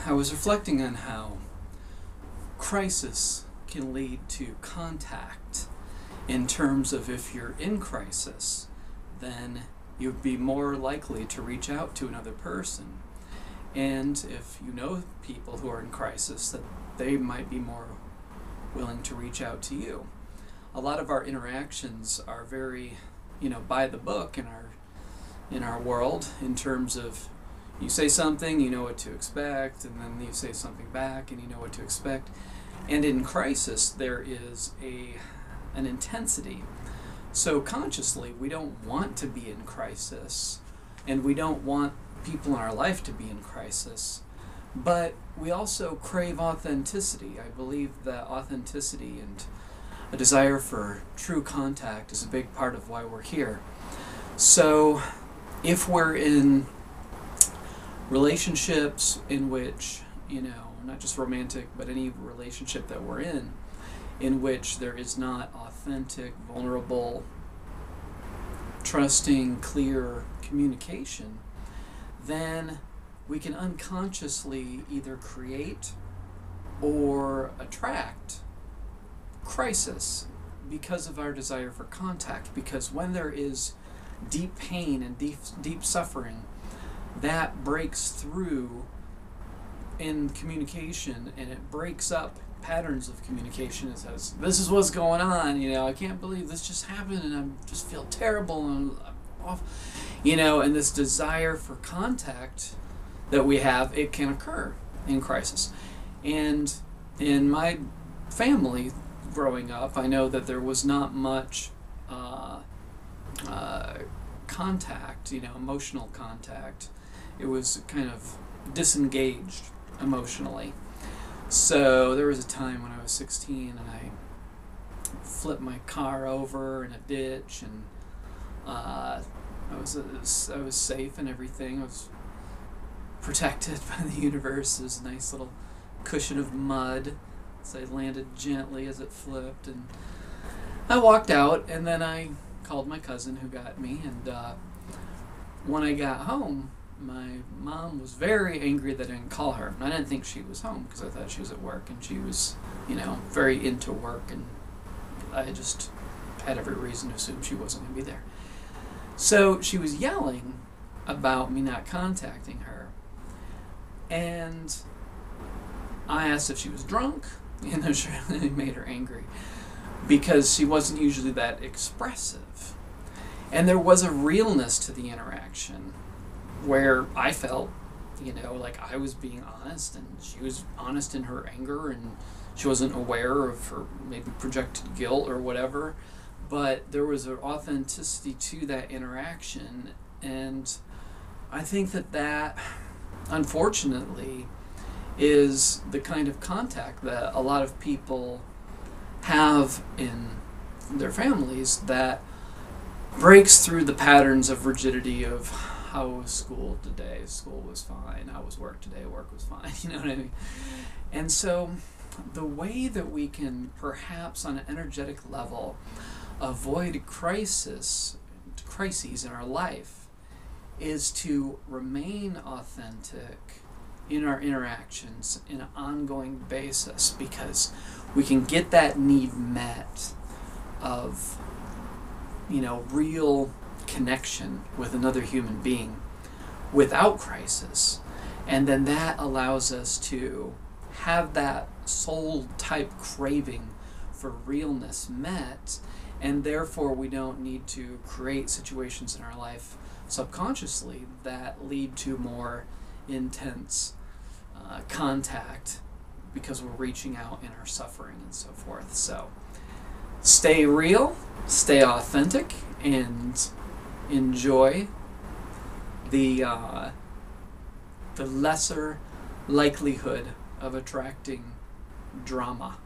I was reflecting on how crisis can lead to contact in terms of if you're in crisis, then you'd be more likely to reach out to another person. And if you know people who are in crisis, that they might be more willing to reach out to you. A lot of our interactions are very, by the book in our world, in terms of you say something, you know what to expect, and then you say something back and you know what to expect. And in crisis, there is an intensity. So consciously, we don't want to be in crisis, and we don't want people in our life to be in crisis, but we also crave authenticity. I believe that authenticity and a desire for true contact is a big part of why we're here. So if we're in relationships in which, not just romantic, but any relationship that we're in which there is not authentic, vulnerable, trusting, clear communication, then we can unconsciously either create or attract crisis because of our desire for contact. Because when there is deep pain and deep suffering, that breaks through in communication, and it breaks up patterns of communication. It says, this is what's going on, I can't believe this just happened, and I just feel terrible, and I'm off, and this desire for contact that we have, it can occur in crisis. And in my family growing up, I know that there was not much contact, emotional contact. It was kind of disengaged emotionally. So there was a time when I was 16 and I flipped my car over in a ditch, and I was safe and everything. I was protected by the universe. There was a nice little cushion of mud, so I landed gently as it flipped, and I walked out, and then I called my cousin who got me, and when I got home, my mom was very angry that I didn't call her. I didn't think she was home because I thought she was at work, and she was, very into work, and I just had every reason to assume she wasn't going to be there. So she was yelling about me not contacting her, and I asked if she was drunk, she really made her angry because she wasn't usually that expressive. And there was a realness to the interaction where I felt, like I was being honest, and she was honest in her anger, and she wasn't aware of her maybe projected guilt or whatever, but there was an authenticity to that interaction. And I think that unfortunately is the kind of contact that a lot of people have in their families that breaks through the patterns of rigidity of how was school today? School was fine. How was work today? Work was fine. You know what I mean? And so the way that we can perhaps on an energetic level avoid crises in our life is to remain authentic in our interactions in an ongoing basis, because we can get that need met of, real connection with another human being without crisis. And then that allows us to have that soul type craving for realness met, and therefore we don't need to create situations in our life subconsciously that lead to more intense contact because we're reaching out in our suffering and so forth. So stay real, stay authentic, and enjoy the lesser likelihood of attracting drama.